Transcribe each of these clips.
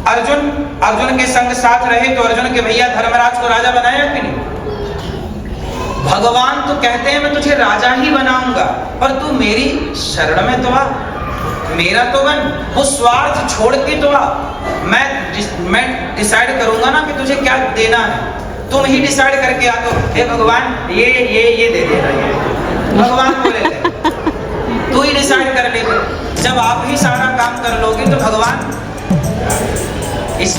अर्जुन अर्जुन के संग साथ रहे तो अर्जुन के भैया धर्मराज को राजा बनाया कि नहीं? भगवान तो कहते हैं मैं तुझे राजा ही बनाऊंगा, पर तू मेरी शरण में तो आ, मेरा तो बन, वो स्वार्थ छोड़ के तो आ। मैं डिसाइड करूंगा ना कि तुझे क्या देना है, तुम ही डिसाइड करके आ। तो हे भगवान ये दे देना, ये भगवान बोले थे तू ही डिसाइड कर ले। जब आप ही सारा काम कर लोगे तो भगवान इस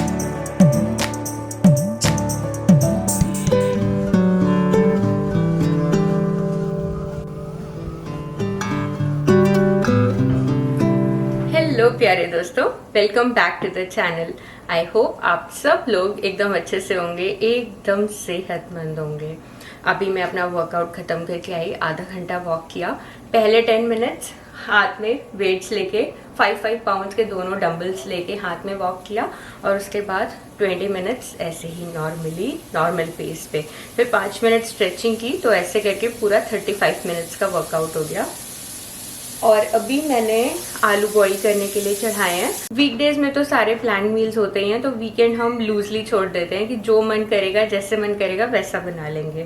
हेलो प्यारे दोस्तों, welcome back to the channel. I hope आप सब लोग एकदम अच्छे से होंगे, एकदम सेहतमंद होंगे। अभी मैं अपना वर्कआउट खत्म करके आई, आधा घंटा वॉक किया। पहले 10 मिनट्स हाथ में वेट्स लेके 5 पाउंड्स के दोनों डंबल्स लेके हाथ में वॉक किया, और उसके बाद 20 मिनट्स ऐसे ही नॉर्मल पेस पे। फिर 5 मिनट स्ट्रेचिंग की, तो ऐसे करके पूरा 35 मिनट्स का वर्कआउट हो गया। और अभी मैंने आलू बॉईल करने के लिए चढ़ाए हैं। वीकडेज में तो सारे प्लान मील्स होते ही हैं, तो वीकेंड हम लूजली छोड़ देते हैं कि जो मन करेगा, जैसे मन करेगा वैसा बना लेंगे।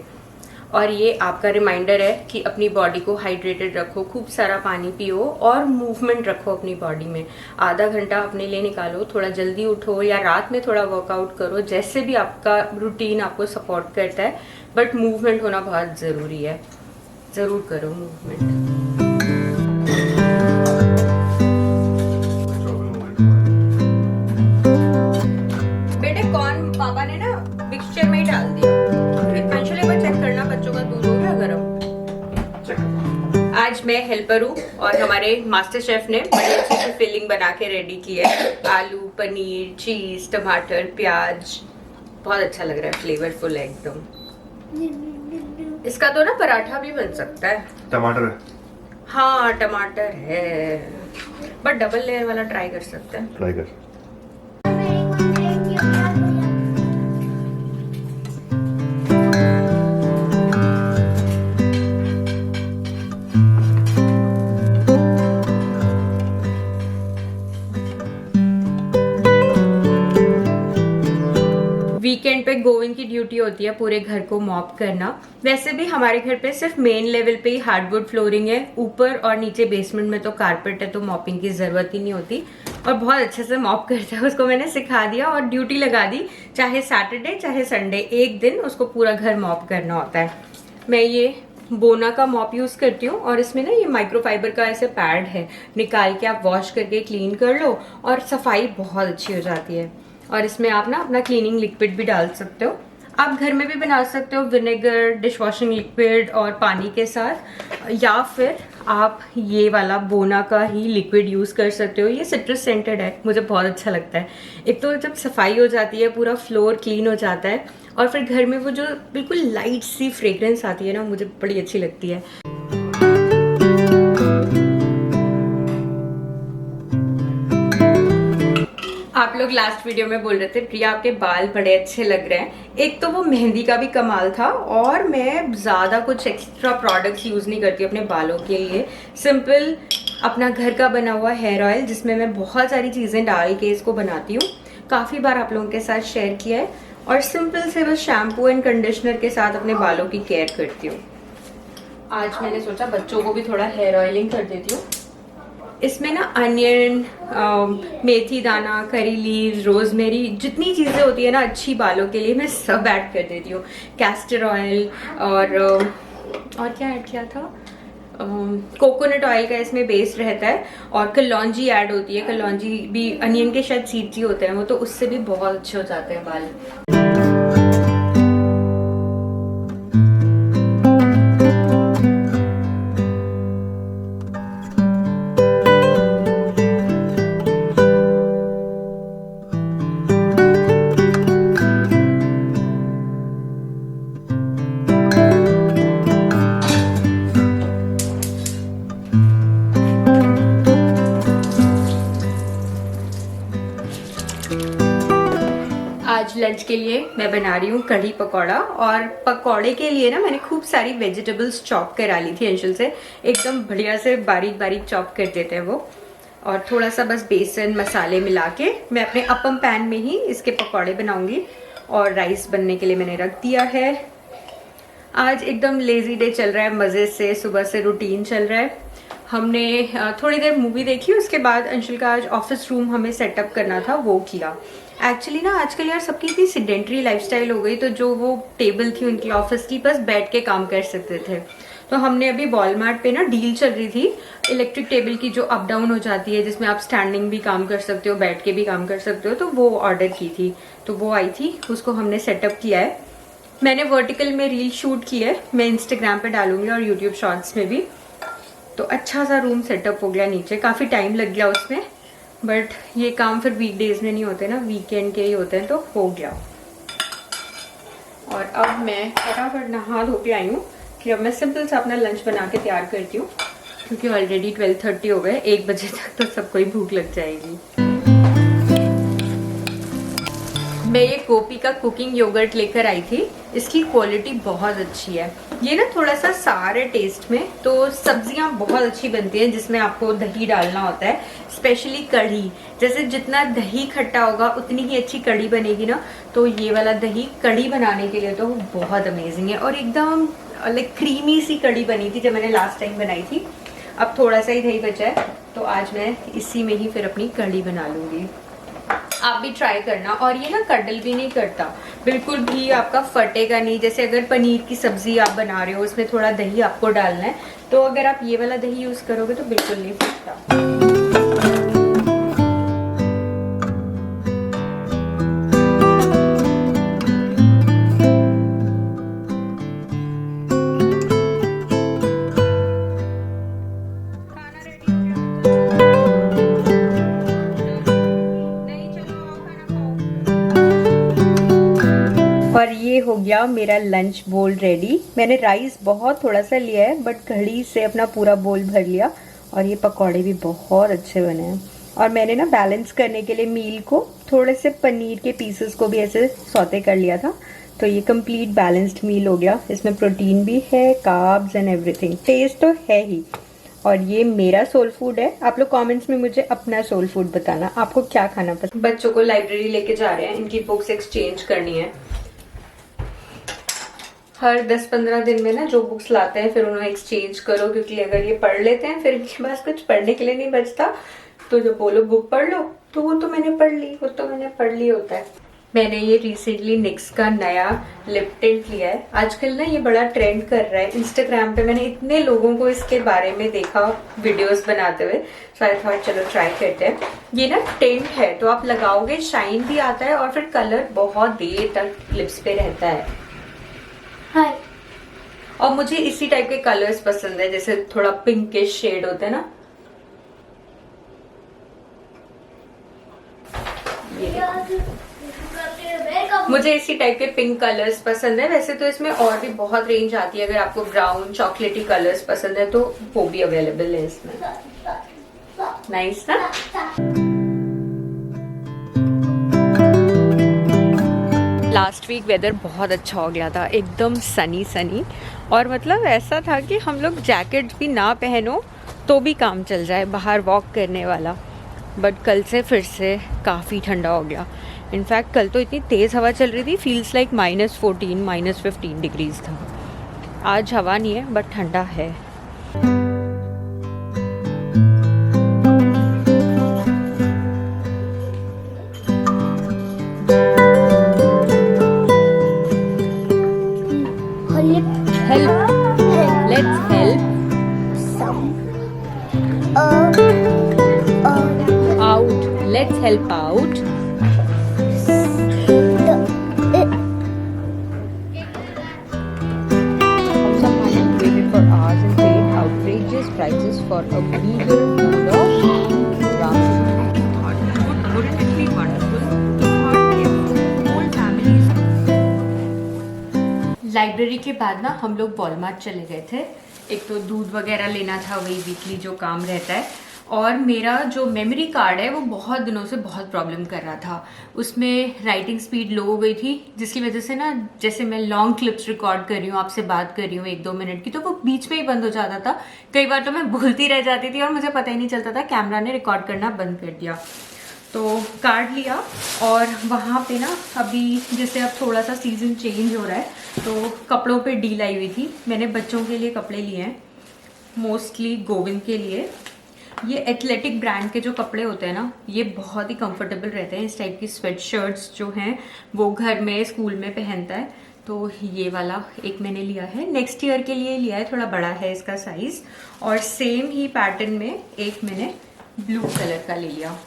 और ये आपका रिमाइंडर है कि अपनी बॉडी को हाइड्रेटेड रखो, खूब सारा पानी पियो और मूवमेंट रखो अपनी बॉडी में। आधा घंटा अपने लिए निकालो, थोड़ा जल्दी उठो या रात में थोड़ा वर्कआउट करो, जैसे भी आपका रूटीन आपको सपोर्ट करता है, बट मूवमेंट होना बहुत ज़रूरी है। ज़रूर करो मूवमेंट। पापा ने ना मिक्सचर में ही डाल दिया। अंशुल एक बार चेक करना बच्चों का दूध हो गया गरम। आज मैं हेल्पर हूँ और हमारे मास्टर शेफ ने बड़ी अच्छी सी फिलिंग बना के रेडी की है। आलू, पनीर, चीज, टमाटर, प्याज, बहुत अच्छा लग रहा है, फ्लेवरफुल है एकदम। इसका तो ना पराठा भी बन सकता है। टमाटर है? हाँ टमाटर है, बट डबल लेयर वाला ट्राई कर सकते हैं। ट्राई कर। वीकेंड पे गोविंद की ड्यूटी होती है पूरे घर को मॉप करना। वैसे भी हमारे घर पे सिर्फ मेन लेवल पे ही हार्डवुड फ्लोरिंग है, ऊपर और नीचे बेसमेंट में तो कारपेट है, तो मॉपिंग की जरूरत ही नहीं होती। और बहुत अच्छे से मॉप करता है, उसको मैंने सिखा दिया और ड्यूटी लगा दी, चाहे सैटरडे चाहे संडे, एक दिन उसको पूरा घर मॉप करना होता है। मैं ये बोना का मॉप यूज करती हूँ और इसमें ना ये माइक्रोफाइबर का ऐसे पैड है, निकाल के आप वॉश करके क्लीन कर लो और सफाई बहुत अच्छी हो जाती है। और इसमें आप ना अपना क्लीनिंग लिक्विड भी डाल सकते हो। आप घर में भी बना सकते हो विनेगर, डिश वॉशिंग लिक्विड और पानी के साथ, या फिर आप ये वाला बोना का ही लिक्विड यूज कर सकते हो। ये सिट्रस सेंटेड है, मुझे बहुत अच्छा लगता है। एक तो जब सफाई हो जाती है, पूरा फ्लोर क्लीन हो जाता है, और फिर घर में वो जो बिल्कुल लाइट सी फ्रेग्रेंस आती है ना, मुझे बड़ी अच्छी लगती है। आप लोग लास्ट वीडियो में बोल रहे थे प्रिया आपके बाल बड़े अच्छे लग रहे हैं। एक तो वो मेहंदी का भी कमाल था, और मैं ज्यादा कुछ एक्स्ट्रा प्रोडक्ट्स यूज नहीं करती अपने बालों के लिए। सिंपल अपना घर का बना हुआ हेयर ऑयल, जिसमें मैं बहुत सारी चीजें डाल के इसको बनाती हूँ, काफी बार आप लोगों के साथ शेयर किया है। और सिंपल से बस शैम्पू एंड कंडीशनर के साथ अपने बालों की केयर करती हूँ। आज मैंने सोचा बच्चों को भी थोड़ा हेयर ऑयलिंग कर देती हूँ। इसमें ना अनियन, मेथी दाना, करी लीव्स, रोजमेरी, जितनी चीज़ें होती है ना अच्छी बालों के लिए, मैं सब ऐड कर देती हूँ। कैस्टर ऑयल और क्या ऐड किया था, कोकोनट ऑयल का इसमें बेस रहता है, और कलौंजी ऐड होती है। कलौंजी भी अनियन के शायद सीड्स ही होते हैं वो, तो उससे भी बहुत अच्छे हो जाते हैं बाल। आज लंच के लिए मैं बना रही हूँ कढ़ी पकौड़ा, और पकौड़े के लिए ना मैंने खूब सारी वेजिटेबल्स चॉप करा ली थी अंशुल से। एकदम बढ़िया से बारीक बारीक चॉप कर देते हैं वो। और थोड़ा सा बस बेसन मसाले मिला के मैं अपने अपम पैन में ही इसके पकौड़े बनाऊंगी। और राइस बनने के लिए मैंने रख दिया है। आज एकदम लेजी डे चल रहा है, मज़े से सुबह से रूटीन चल रहा है। हमने थोड़ी देर मूवी देखी, उसके बाद अंशुल का आज ऑफिस रूम हमें सेटअप करना था, वो किया। एक्चुअली ना आजकल यार सबकी इतनी सिडेंट्री लाइफस्टाइल हो गई, तो जो वो टेबल थी उनकी ऑफिस की, बस बैठ के काम कर सकते थे। तो हमने अभी वॉलमार्ट पे ना डील चल रही थी इलेक्ट्रिक टेबल की, जो अप डाउन हो जाती है, जिसमें आप स्टैंडिंग भी काम कर सकते हो, बैठ के भी काम कर सकते हो, तो वो ऑर्डर की थी। तो वो आई थी, उसको हमने सेटअप किया है। मैंने वर्टिकल में रील शूट की है, मैं इंस्टाग्राम पे डालूंगी और यूट्यूब शॉर्ट्स में भी। तो अच्छा सा रूम सेटअप हो गया नीचे, काफ़ी टाइम लग गया उसमें, बट ये काम फिर वीकडेज में नहीं होते ना, वीकेंड के ही होते हैं, तो हो गया। और अब मैं फटाफट नहा धो के आई हूँ कि अब मैं सिंपल सा अपना लंच बना के तैयार करती हूँ, क्योंकि ऑलरेडी 12:30 हो गए, 1 बजे तक तो सबको ही भूख लग जाएगी। मैं ये गोपी का कुकिंग योगर्ट लेकर आई थी, इसकी क्वालिटी बहुत अच्छी है। ये ना थोड़ा सा सारे टेस्ट में, तो सब्जियां बहुत अच्छी बनती हैं जिसमें आपको दही डालना होता है, स्पेशली कढ़ी। जैसे जितना दही खट्टा होगा उतनी ही अच्छी कढ़ी बनेगी ना, तो ये वाला दही कढ़ी बनाने के लिए तो बहुत अमेजिंग है। और एकदम लाइक क्रीमी सी कढ़ी बनी थी जब मैंने लास्ट टाइम बनाई थी। अब थोड़ा सा ही दही बचा है, तो आज मैं इसी में ही फिर अपनी कढ़ी बना लूँगी। आप भी ट्राई करना। और ये ना कडल भी नहीं करता, बिल्कुल भी आपका फटेगा नहीं। जैसे अगर पनीर की सब्जी आप बना रहे हो, उसमें थोड़ा दही आपको डालना है, तो अगर आप ये वाला दही यूज करोगे तो बिल्कुल नहीं फटता। और ये हो गया मेरा लंच बोल रेडी। मैंने राइस बहुत थोड़ा सा लिया है, बट कढ़ी से अपना पूरा बोल भर लिया। और ये पकौड़े भी बहुत अच्छे बने हैं। और मैंने ना बैलेंस करने के लिए मील को थोड़े से पनीर के पीसेस को भी ऐसे सौते कर लिया था, तो ये कंप्लीट बैलेंस्ड मील हो गया। इसमें प्रोटीन भी है, कार्ब्स एंड एवरीथिंग। टेस्ट तो है ही। और ये मेरा सोल फूड है। आप लोग कमेंट्स में मुझे अपना सोल फूड बताना, आपको क्या खाना पसंद। बच्चों को लाइब्रेरी लेके जा रहे हैं, इनकी बुक्स एक्सचेंज करनी है। हर 10-15 दिन में ना जो बुक्स लाते हैं फिर उन्हें एक्सचेंज करो, क्योंकि अगर ये पढ़ लेते हैं फिर इनके पास कुछ पढ़ने के लिए नहीं बचता। तो जब बोलो बुक पढ़ लो, तो वो तो मैंने पढ़ ली, वो तो मैंने पढ़ ली होता है। मैंने ये रिसेंटली निक्स का नया लिप टिंट लिया है। आजकल ना ये बड़ा ट्रेंड कर रहा है इंस्टाग्राम पे। मैंने इतने लोगों को इसके बारे में देखा वीडियोस बनाते हुए, सो आई थॉट चलो ट्राई करते हैं। ये ना टिंट है, तो आप लगाओगे शाइन भी आता है और फिर कलर बहुत देर तक लिप्स पे रहता है। हाय। और मुझे इसी टाइप के कलर्स पसंद है, जैसे थोड़ा पिंकिश शेड होता है ना, मुझे इसी टाइप के पिंक कलर्स पसंद है। वैसे तो इसमें और भी बहुत रेंज आती है, अगर आपको ब्राउन चॉकलेटी कलर्स पसंद है तो वो भी अवेलेबल है इसमें। नाइस ना। लास्ट वीक वेदर बहुत अच्छा हो गया था, एकदम सनी सनी। और मतलब ऐसा था कि हम लोग जैकेट भी ना पहनो तो भी काम चल जाए, बाहर वॉक करने वाला। बट कल से फिर से काफ़ी ठंडा हो गया। इनफैक्ट कल तो इतनी तेज़ हवा चल रही थी, फील्स लाइक -14 -15 डिग्रीज था। आज हवा नहीं है बट ठंडा है। Let's help out. Some man waited for hours and paid outrageous prices for a meager food of ramen. Wouldn't it be wonderful? Whole families. Library के बाद ना हम लोग वॉलमार्ट चले गए थे। एक तो दूध वगैरह लेना था, वही वीकली जो काम रहता है, और मेरा जो मेमोरी कार्ड है वो बहुत दिनों से बहुत प्रॉब्लम कर रहा था। उसमें राइटिंग स्पीड लो हो गई थी, जिसकी वजह से ना जैसे मैं लॉन्ग क्लिप्स रिकॉर्ड कर रही हूँ, आपसे बात कर रही हूँ 1-2 मिनट की, तो वो बीच में ही बंद हो जाता था। कई बार तो मैं भूलती रह जाती थी और मुझे पता ही नहीं चलता था, कैमरा ने रिकॉर्ड करना बंद कर दिया। तो कार्ड लिया और वहाँ पे ना अभी जैसे अब थोड़ा सा सीज़न चेंज हो रहा है तो कपड़ों पे डील आई हुई थी। मैंने बच्चों के लिए कपड़े लिए हैं, मोस्टली गोविंद के लिए। ये एथलेटिक ब्रांड के जो कपड़े होते हैं ना, ये बहुत ही कंफर्टेबल रहते हैं। इस टाइप की स्वेट शर्ट्स जो हैं वो घर में स्कूल में पहनता है, तो ये वाला एक मैंने लिया है। नेक्स्ट ईयर के लिए लिया है, थोड़ा बड़ा है इसका साइज़। और सेम ही पैटर्न में एक मैंने ब्लू कलर का ले लिया।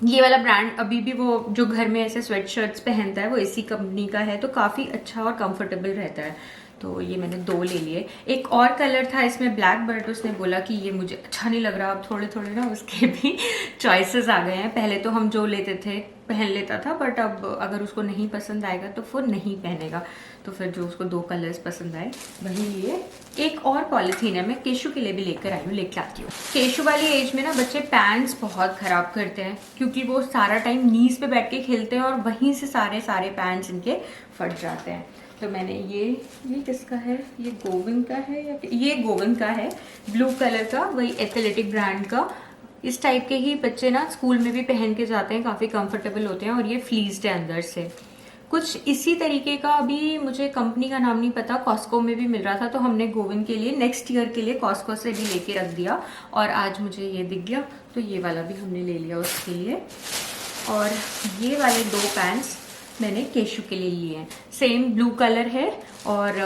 ये वाला ब्रांड अभी भी वो जो घर में ऐसे स्वेट शर्ट्स पहनता है वो इसी कंपनी का है, तो काफ़ी अच्छा और कंफर्टेबल रहता है। तो ये मैंने 2 ले लिए। एक और कलर था इसमें ब्लैक, बट उसने बोला कि ये मुझे अच्छा नहीं लग रहा। अब थोड़े थोड़े ना उसके भी चॉइसेस आ गए हैं। पहले तो हम जो लेते थे पहन लेता था, बट अब अगर उसको नहीं पसंद आएगा तो वो नहीं पहनेगा। तो फिर जो उसको 2 कलर्स पसंद आए वही लिए। एक और पॉलिथीन है, मैं केशु के लिए भी लेकर आई हूँ, लेकर आती हूँ। केशु वाली एज में ना बच्चे पैंट्स बहुत ख़राब करते हैं, क्योंकि वो सारा टाइम नीज पे बैठ के खेलते हैं और वहीं से सारे पैंट्स इनके फट जाते हैं। तो मैंने ये किसका है, ये गोविंद का है या ये गोविंद का है, ब्लू कलर का, वही एथलेटिक ब्रांड का। इस टाइप के ही बच्चे ना स्कूल में भी पहन के जाते हैं, काफ़ी कंफर्टेबल होते हैं। और ये फ्लीस्ड है अंदर से। कुछ इसी तरीके का, अभी मुझे कंपनी का नाम नहीं पता, कॉस्को में भी मिल रहा था, तो हमने गोविंद के लिए नेक्स्ट ईयर के लिए कॉस्को से भी लेके रख दिया। और आज मुझे ये दिख गया तो ये वाला भी हमने ले लिया उसके लिए। और ये वाले 2 पैंट्स मैंने केशु के लिए लिए हैं। सेम ब्लू कलर है और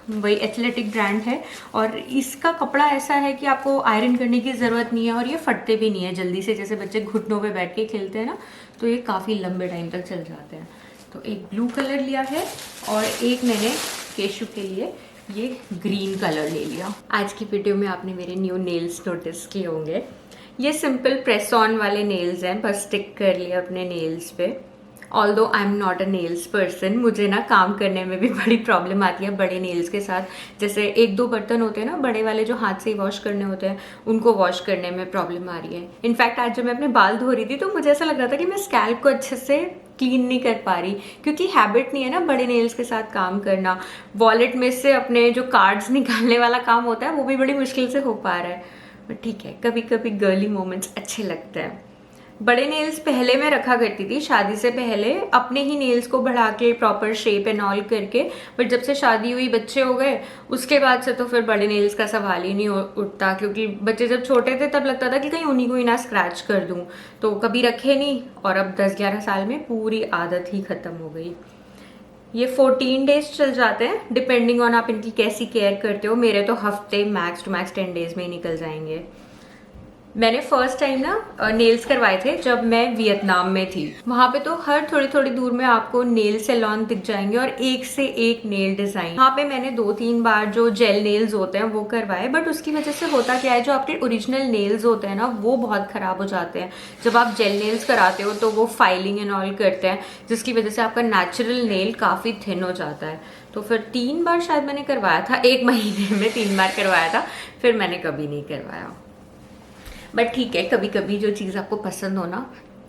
वही एथलेटिक ब्रांड है। और इसका कपड़ा ऐसा है कि आपको आयरन करने की ज़रूरत नहीं है और ये फटते भी नहीं है जल्दी से। जैसे बच्चे घुटनों पे बैठ के खेलते हैं ना, तो ये काफ़ी लंबे टाइम तक चल जाते हैं। तो एक ब्लू कलर लिया है और एक मैंने केशु के लिए ये ग्रीन कलर ले लिया। आज की वीडियो में आपने मेरे न्यू नेल्स नोटिस किए होंगे। ये सिंपल प्रेस ऑन वाले नेल्स हैं, बस स्टिक कर लिया अपने नेल्स पे। Although I am not a nails person, मुझे ना काम करने में भी बड़ी प्रॉब्लम आती है बड़े नेल्स के साथ। जैसे 1-2 बर्तन होते हैं ना बड़े वाले जो हाथ से ही वॉश करने होते हैं, उनको वॉश करने में प्रॉब्लम आ रही है। इनफैक्ट आज जब मैं अपने बाल धो रही थी तो मुझे ऐसा लग रहा था कि मैं स्कैल्प को अच्छे से क्लीन नहीं कर पा रही, क्योंकि हैबिट नहीं है ना बड़े नेल्स के साथ काम करना। वॉलेट में से अपने जो कार्ड्स निकालने वाला काम होता है वो भी बड़ी मुश्किल से हो पा रहा है। बट ठीक है, कभी कभी गर्ली मोमेंट्स अच्छे लगते हैं। बड़े नेल्स पहले मैं रखा करती थी शादी से पहले, अपने ही नेल्स को बढ़ा के प्रॉपर शेप एंड ऑल करके। बट जब से शादी हुई, बच्चे हो गए, उसके बाद से तो फिर बड़े नेल्स का सवाल ही नहीं उठता, क्योंकि बच्चे जब छोटे थे तब लगता था कि कहीं उन्हीं को ही ना स्क्रैच कर दूं, तो कभी रखे नहीं। और अब 10-11 साल में पूरी आदत ही खत्म हो गई। ये 14 डेज चल जाते हैं, डिपेंडिंग ऑन आप इनकी कैसी केयर करते हो। मेरे तो हफ्ते मैक्स टू मैक्स 10 डेज में ही निकल जाएंगे। मैंने फर्स्ट टाइम ना नेल्स करवाए थे जब मैं वियतनाम में थी। वहाँ पे तो हर थोड़ी थोड़ी दूर में आपको नेल सैलून दिख जाएंगे और एक से एक नेल डिजाइन। वहाँ पे मैंने 2-3 बार जो जेल नेल्स होते हैं वो करवाए, बट उसकी वजह से होता क्या है, जो आपके ओरिजिनल नेल्स होते हैं ना वो बहुत खराब हो जाते हैं। जब आप जेल नेल्स कराते हो तो वो फाइलिंग एंड ऑल करते हैं, जिसकी वजह से आपका नेचुरल नेल काफ़ी थिन हो जाता है। तो फिर 3 बार शायद मैंने करवाया था, 1 महीने में 3 बार करवाया था, फिर मैंने कभी नहीं करवाया। बट ठीक है, कभी कभी जो चीज़ आपको पसंद हो ना,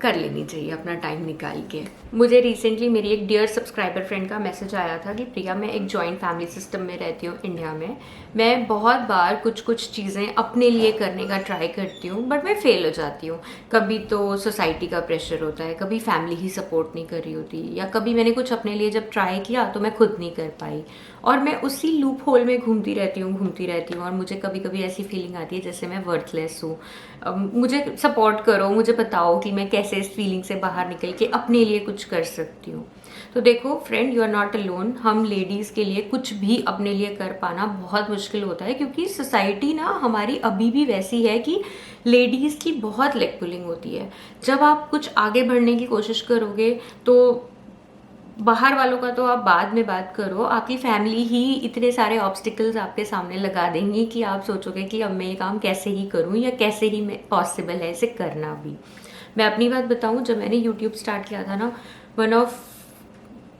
कर लेनी चाहिए अपना टाइम निकाल के। मुझे रिसेंटली मेरी एक डियर सब्सक्राइबर फ्रेंड का मैसेज आया था कि प्रिया, मैं एक जॉइंट फैमिली सिस्टम में रहती हूँ इंडिया में। मैं बहुत बार कुछ चीज़ें अपने लिए करने का ट्राई करती हूँ, बट मैं फेल हो जाती हूँ। कभी तो सोसाइटी का प्रेशर होता है, कभी फैमिली ही सपोर्ट नहीं कर रही होती, या कभी मैंने कुछ अपने लिए जब ट्राई किया तो मैं खुद नहीं कर पाई, और मैं उसी लूप होल में घूमती रहती हूँ। और मुझे कभी कभी ऐसी फीलिंग आती है जैसे मैं वर्थलेस हूँ। मुझे सपोर्ट करो, मुझे बताओ कि मैं कैसे इस फीलिंग से बाहर निकल के अपने लिए कुछ कर सकती हूँ। तो देखो friend, you are not alone. हम लेडीज़ के लिए कुछ भी अपने लिए कर पाना बहुत मुश्किल होता है, क्योंकि सोसाइटी ना हमारी अभी भी वैसी है कि लेडीज़ की बहुत लेग पुलिंग होती है। जब आप कुछ आगे बढ़ने की कोशिश करोगे तो बाहर वालों का तो आप बाद में बात करो, आपकी फैमिली ही इतने सारे ऑब्स्टिकल्स आपके सामने लगा देंगी कि आप सोचोगे कि अब मैं ये काम कैसे ही करूं, या कैसे ही मैं पॉसिबल है इसे करना भी। मैं अपनी बात बताऊं, जब मैंने यूट्यूब स्टार्ट किया था ना, one of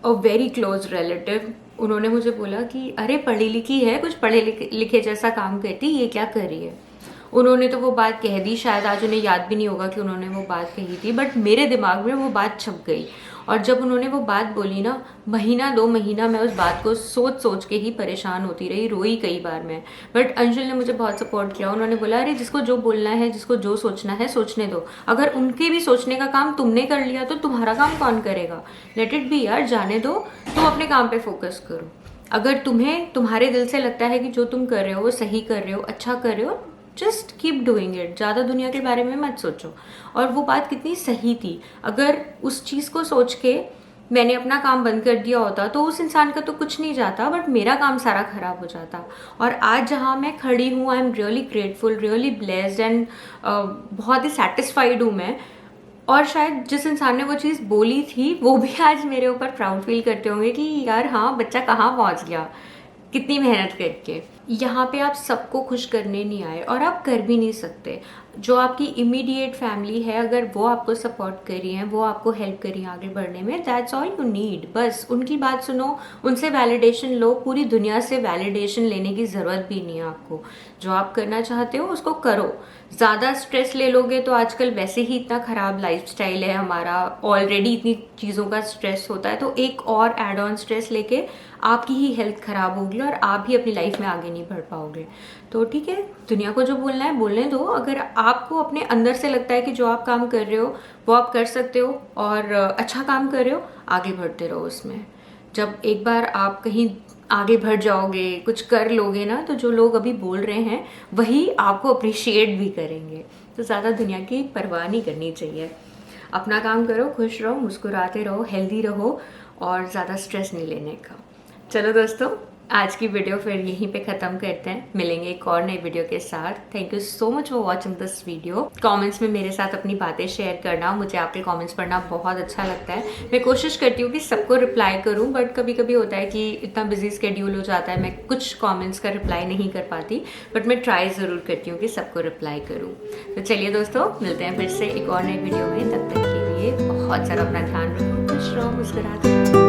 a very close relative, उन्होंने मुझे बोला कि अरे पढ़ी लिखी है, कुछ पढ़े लिखे जैसा काम करती, ये क्या कर रही है। उन्होंने तो वो बात कह दी, शायद आज उन्हें याद भी नहीं होगा कि उन्होंने वो बात कही थी, बट मेरे दिमाग में वो बात छप गई। और जब उन्होंने वो बात बोली ना, महीना 2 महीना मैं उस बात को सोच सोच के ही परेशान होती रही, रोई कई बार मैं। बट अंशुल ने मुझे बहुत सपोर्ट किया। उन्होंने बोला अरे जिसको जो बोलना है, जिसको जो सोचना है सोचने दो, अगर उनके भी सोचने का काम तुमने कर लिया तो तुम्हारा काम कौन करेगा? लेट इट बी यार, जाने दो, तुम अपने काम पे फोकस करो। अगर तुम्हें तुम्हारे दिल से लगता है कि जो तुम कर रहे हो वो सही कर रहे हो, अच्छा कर रहे हो, जस्ट कीप डूइंग इट। ज़्यादा दुनिया के बारे में मत सोचो। और वो बात कितनी सही थी। अगर उस चीज़ को सोच के मैंने अपना काम बंद कर दिया होता तो उस इंसान का तो कुछ नहीं जाता, बट मेरा काम सारा खराब हो जाता। और आज जहाँ मैं खड़ी हूँ, I am really grateful, really blessed and बहुत ही सेटिस्फाइड हूँ मैं। और शायद जिस इंसान ने वो चीज़ बोली थी वो भी आज मेरे ऊपर प्राउड फील करते होंगे कि यार हाँ, बच्चा कहाँ पहुँच गया कितनी मेहनत करके। यहाँ पे आप सबको खुश करने नहीं आए और आप कर भी नहीं सकते। जो आपकी इमीडिएट फैमिली है, अगर वो आपको सपोर्ट कर रही है, वो आपको हेल्प कर रही है आगे बढ़ने में, दैट्स ऑल यू नीड। बस उनकी बात सुनो, उनसे वैलिडेशन लो। पूरी दुनिया से वैलिडेशन लेने की ज़रूरत भी नहीं है आपको। जो आप करना चाहते हो उसको करो। ज़्यादा स्ट्रेस ले लोगे तो आजकल वैसे ही इतना ख़राब लाइफस्टाइल है हमारा, ऑलरेडी इतनी चीज़ों का स्ट्रेस होता है, तो एक और एड ऑन स्ट्रेस लेके आपकी ही हेल्थ ख़राब होगी और आप भी अपनी लाइफ में आगे नहीं बढ़ पाओगे। तो ठीक है, दुनिया को जो बोलना है बोलने दो। अगर आपको अपने अंदर से लगता है कि जो आप काम कर रहे हो वो आप कर सकते हो और अच्छा काम कर रहे हो, आगे बढ़ते रहो उसमें। जब एक बार आप कहीं आगे बढ़ जाओगे, कुछ कर लोगे ना, तो जो लोग अभी बोल रहे हैं वही आपको अप्रिशिएट भी करेंगे। तो ज़्यादा दुनिया की परवाह नहीं करनी चाहिए। अपना काम करो, खुश रहो, मुस्कुराते रहो, हेल्दी रहो और ज़्यादा स्ट्रेस नहीं लेने का। चलो दोस्तों, आज की वीडियो फिर यहीं पे ख़त्म करते हैं। मिलेंगे एक और नई वीडियो के साथ। Thank you so much for watching this video. Comments में मेरे साथ अपनी बातें शेयर करना, मुझे आपके कमेंट्स पढ़ना बहुत अच्छा लगता है। मैं कोशिश करती हूँ कि सबको रिप्लाई करूँ, बट कभी कभी होता है कि इतना बिजी स्केड्यूल हो जाता है, मैं कुछ कमेंट्स का रिप्लाई नहीं कर पाती, बट मैं ट्राई ज़रूर करती हूँ कि सबको रिप्लाई करूँ। तो चलिए दोस्तों, मिलते हैं फिर से एक और नई वीडियो में। तब तक के लिए बहुत सारा अपना ध्यान रखो, खुश रहो, मुस्कुराते रहो।